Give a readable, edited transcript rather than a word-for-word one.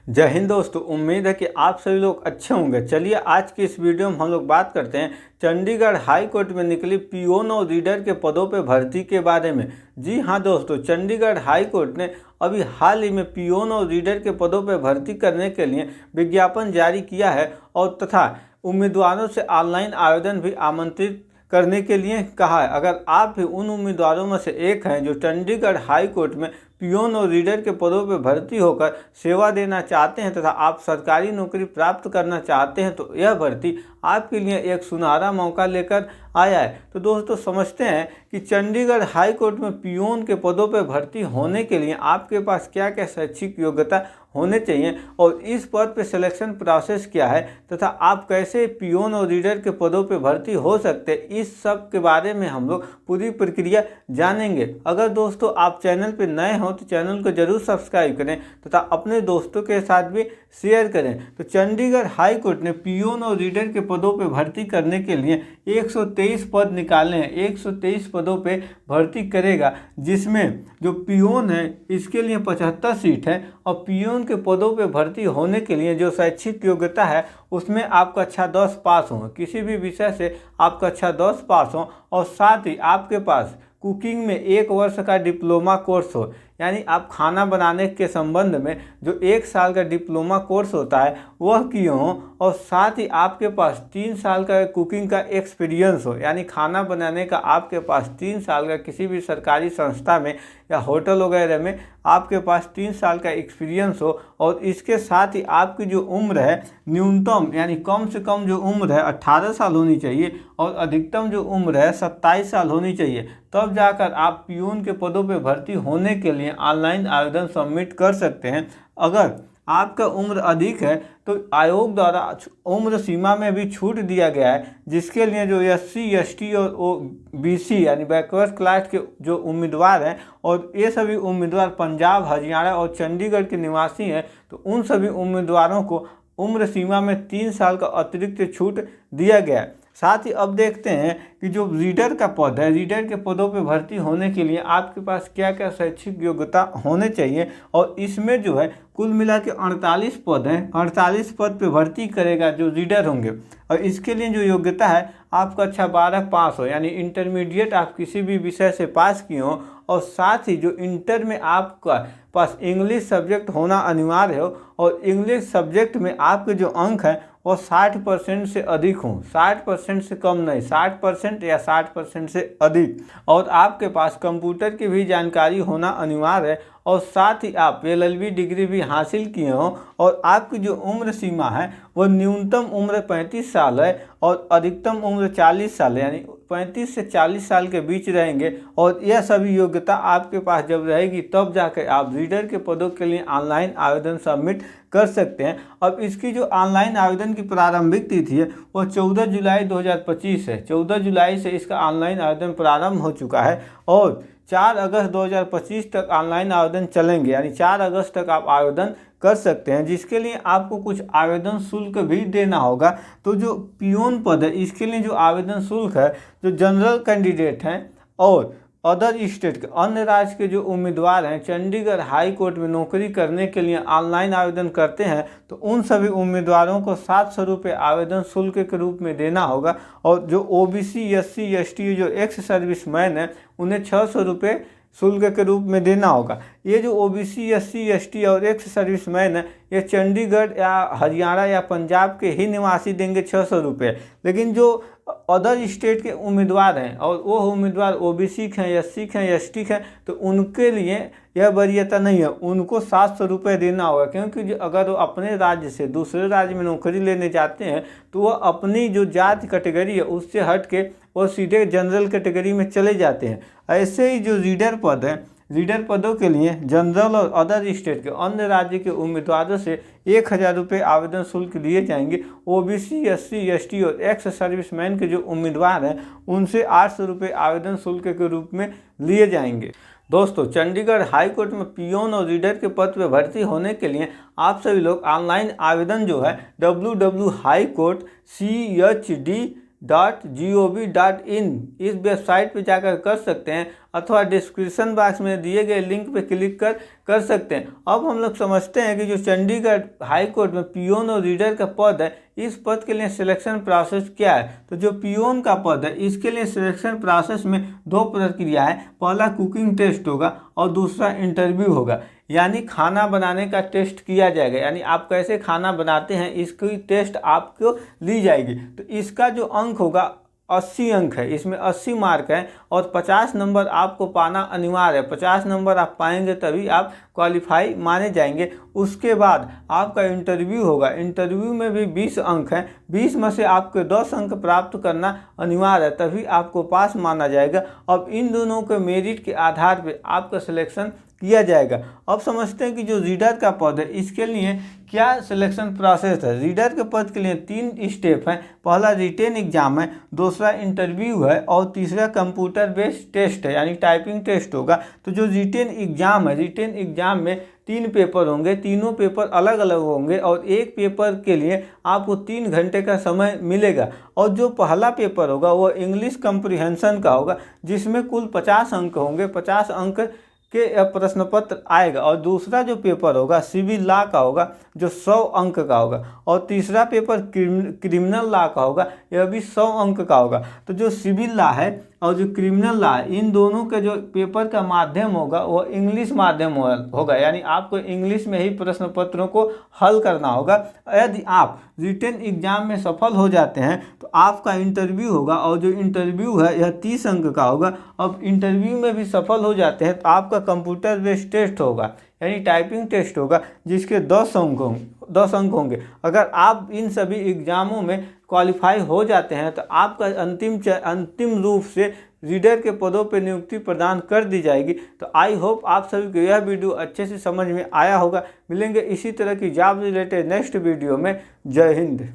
जय हिंद दोस्तों। उम्मीद है कि आप सभी लोग अच्छे होंगे। चलिए आज की इस वीडियो में हम लोग बात करते हैं चंडीगढ़ हाई कोर्ट में निकली पियोन और रीडर के पदों पर भर्ती के बारे में। जी हाँ दोस्तों, चंडीगढ़ हाई कोर्ट ने अभी हाल ही में पियोन और रीडर के पदों पर भर्ती करने के लिए विज्ञापन जारी किया है और तथा उम्मीदवारों से ऑनलाइन आवेदन भी आमंत्रित करने के लिए कहा है। अगर आप भी उन उम्मीदवारों में से एक हैं जो चंडीगढ़ हाई कोर्ट में पियोन और रीडर के पदों पर भर्ती होकर सेवा देना चाहते हैं तथा आप सरकारी नौकरी प्राप्त करना चाहते हैं, तो यह भर्ती आपके लिए एक सुनहरा मौका लेकर आया है। तो दोस्तों समझते हैं कि चंडीगढ़ हाई कोर्ट में पियोन के पदों पर भर्ती होने के लिए आपके पास क्या क्या शैक्षिक योग्यता होने चाहिए और इस पद पे सिलेक्शन प्रोसेस क्या है तथा आप कैसे पियोन और रीडर के पदों पे भर्ती हो सकते हैं, इस सब के बारे में हम लोग पूरी प्रक्रिया जानेंगे। अगर दोस्तों आप चैनल पे नए हों तो चैनल को जरूर सब्सक्राइब करें तथा अपने दोस्तों के साथ भी शेयर करें। तो चंडीगढ़ हाई कोर्ट ने पियोन और रीडर के पदों पर भर्ती करने के लिए 123 पद निकाले हैं। 123 पदों पर भर्ती करेगा, जिसमें जो पियोन है इसके लिए 75 सीट है और पियोन के पदों पे भर्ती होने के लिए जो शैक्षिक योग्यता है उसमें आप कक्षा 10 पास हो, किसी भी विषय से आप कक्षा 10 पास हो और साथ ही आपके पास कुकिंग में 1 वर्ष का डिप्लोमा कोर्स हो, यानी आप खाना बनाने के संबंध में जो 1 साल का डिप्लोमा कोर्स होता है वह किए हों और साथ ही आपके पास 3 साल का कुकिंग का एक्सपीरियंस हो, यानी खाना बनाने का आपके पास 3 साल का किसी भी सरकारी संस्था में या होटल वगैरह में आपके पास 3 साल का एक्सपीरियंस हो और इसके साथ ही आपकी जो उम्र है न्यूनतम यानी कम से कम जो उम्र है 18 साल होनी चाहिए और अधिकतम जो उम्र है 27 साल होनी चाहिए। तब जाकर आप पियून के पदों पर भर्ती होने के लिए ऑनलाइन आवेदन सबमिट कर सकते हैं। अगर आपका उम्र अधिक है तो आयोग द्वारा उम्र सीमा में भी छूट दिया गया है, जिसके लिए जो SC ST और OBC यानी बैकवर्ड क्लास के जो उम्मीदवार हैं और ये सभी उम्मीदवार पंजाब, हरियाणा और चंडीगढ़ के निवासी हैं, तो उन सभी उम्मीदवारों को उम्र सीमा में 3 साल का अतिरिक्त छूट दिया गया है। साथ ही अब देखते हैं कि जो रीडर का पद है, रीडर के पदों पर भर्ती होने के लिए आपके पास क्या क्या शैक्षिक योग्यता होने चाहिए और इसमें जो है कुल मिला के 48 पद हैं। 48 पद पे भर्ती करेगा जो रीडर होंगे और इसके लिए जो योग्यता है आप कक्षा 12 पास हो, यानी इंटरमीडिएट आप किसी भी विषय से पास किए हो और साथ ही जो इंटर में आपका पास इंग्लिश सब्जेक्ट होना अनिवार्य हो और इंग्लिश सब्जेक्ट में आपके जो अंक हैं वो 60% से अधिक हों, 60% से कम नहीं, 60% या 60% से अधिक, और आपके पास कंप्यूटर की भी जानकारी होना अनिवार्य है और साथ ही आप LLB डिग्री भी हासिल किए हों और आपकी जो उम्र सीमा है वह न्यूनतम उम्र 35 साल है और अधिकतम उम्र 40 साल है, यानी 35 से 40 साल के बीच रहेंगे और यह सभी योग्यता आपके पास जब रहेगी तब जाकर आप रीडर के पदों के लिए ऑनलाइन आवेदन सबमिट कर सकते हैं। अब इसकी जो ऑनलाइन आवेदन की प्रारंभिक तिथि है वह 14 जुलाई 2025 है। 14 जुलाई से इसका ऑनलाइन आवेदन प्रारंभ हो चुका है और 4 अगस्त 2025 तक ऑनलाइन आवेदन चलेंगे, यानी 4 अगस्त तक आप आवेदन कर सकते हैं, जिसके लिए आपको कुछ आवेदन शुल्क भी देना होगा। तो जो पियोन पद है इसके लिए जो आवेदन शुल्क है, जो जनरल कैंडिडेट हैं और अदर स्टेट के अन्य राज्य के जो उम्मीदवार हैं चंडीगढ़ हाई कोर्ट में नौकरी करने के लिए ऑनलाइन आवेदन करते हैं, तो उन सभी उम्मीदवारों को 700 रुपये आवेदन शुल्क के रूप में देना होगा और जो OBC SC ST जो एक्स सर्विसमैन है उन्हें 600 रुपये शुल्क के रूप में देना होगा। ये जो OBC SC ST और एक्स सर्विसमैन है ये चंडीगढ़ या हरियाणा या पंजाब के ही निवासी देंगे 600 रुपये, लेकिन जो अदर स्टेट के उम्मीदवार हैं और वो उम्मीदवार OBC हैं, SC हैं, ST हैं, तो उनके लिए यह वरीयता नहीं है, उनको 700 रुपये देना होगा, क्योंकि अगर वो अपने राज्य से दूसरे राज्य में नौकरी लेने जाते हैं तो वह अपनी जो जाति कैटेगरी है उससे हट के वो सीधे जनरल कैटेगरी में चले जाते हैं। ऐसे ही जो रीडर पद है, रीडर पदों के लिए जनरल और अदर स्टेट के अन्य राज्य के उम्मीदवारों से 1000 रुपये आवेदन शुल्क लिए जाएंगे। OBC SC ST और एक्स सर्विसमैन के जो उम्मीदवार हैं उनसे 800 रुपये आवेदन शुल्क के रूप में लिए जाएंगे। दोस्तों चंडीगढ़ हाई कोर्ट में पियोन और रीडर के पद पर भर्ती होने के लिए आप सभी लोग ऑनलाइन आवेदन जो है www.highcourt.chd इस वेबसाइट पे जाकर कर सकते हैं, अथवा डिस्क्रिप्शन बॉक्स में दिए गए लिंक पे क्लिक कर सकते हैं। अब हम लोग समझते हैं कि जो चंडीगढ़ हाई कोर्ट में पियोन और रीडर का पद है, इस पद के लिए सिलेक्शन प्रोसेस क्या है। तो जो पियोन का पद है, इसके लिए सिलेक्शन प्रोसेस में 2 प्रक्रिया है। पहला कुकिंग टेस्ट होगा और दूसरा इंटरव्यू होगा, यानी खाना बनाने का टेस्ट किया जाएगा, यानी आप कैसे खाना बनाते हैं इसकी टेस्ट आपको ली जाएगी। तो इसका जो अंक होगा 80 अंक है, इसमें 80 मार्क है और 50 नंबर आपको पाना अनिवार्य है। 50 नंबर आप पाएंगे तभी आप क्वालिफाई माने जाएंगे। उसके बाद आपका इंटरव्यू होगा, इंटरव्यू में भी 20 अंक हैं, 20 में से आपको 10 अंक प्राप्त करना अनिवार्य है, तभी आपको पास माना जाएगा। अब इन दोनों के मेरिट के आधार पर आपका सिलेक्शन किया जाएगा। अब समझते हैं कि जो रीडर का पद है, इसके लिए क्या सिलेक्शन प्रोसेस है। रीडर के पद के लिए 3 स्टेप हैं। पहला रिटेन एग्जाम है, दूसरा इंटरव्यू है और तीसरा कंप्यूटर बेस्ड टेस्ट है, यानी टाइपिंग टेस्ट होगा। तो जो रिटेन एग्जाम है, रिटेन एग्जाम में 3 पेपर होंगे, तीनों पेपर अलग अलग होंगे और एक पेपर के लिए आपको 3 घंटे का समय मिलेगा। और जो पहला पेपर होगा वो इंग्लिश कम्प्रीहेंशन का होगा, जिसमें कुल 50 अंक होंगे, 50 अंक के प्रश्न पत्र आएगा। और दूसरा जो पेपर होगा सिविल लॉ का होगा, जो 100 अंक का होगा। और तीसरा पेपर क्रिमिनल लॉ का होगा, यह भी 100 अंक का होगा। तो जो सिविल लॉ है और जो क्रिमिनल लॉ है, इन दोनों के जो पेपर का माध्यम होगा वो इंग्लिश माध्यम होगा, यानी आपको इंग्लिश में ही प्रश्न पत्रों को हल करना होगा। यदि आप रिटेन एग्जाम में सफल हो जाते हैं तो आपका इंटरव्यू होगा, और जो इंटरव्यू है यह 30 अंक का होगा। अब इंटरव्यू में भी सफल हो जाते हैं तो आपका कंप्यूटर बेस्ड टेस्ट होगा, यानी टाइपिंग टेस्ट होगा, जिसके 10 अंक होंगे। अगर आप इन सभी एग्जामों में क्वालिफाई हो जाते हैं तो आपका अंतिम रूप से रीडर के पदों पर नियुक्ति प्रदान कर दी जाएगी। तो आई होप आप सभी को यह वीडियो अच्छे से समझ में आया होगा। मिलेंगे इसी तरह की जॉब रिलेटेड नेक्स्ट वीडियो में। जय हिंद।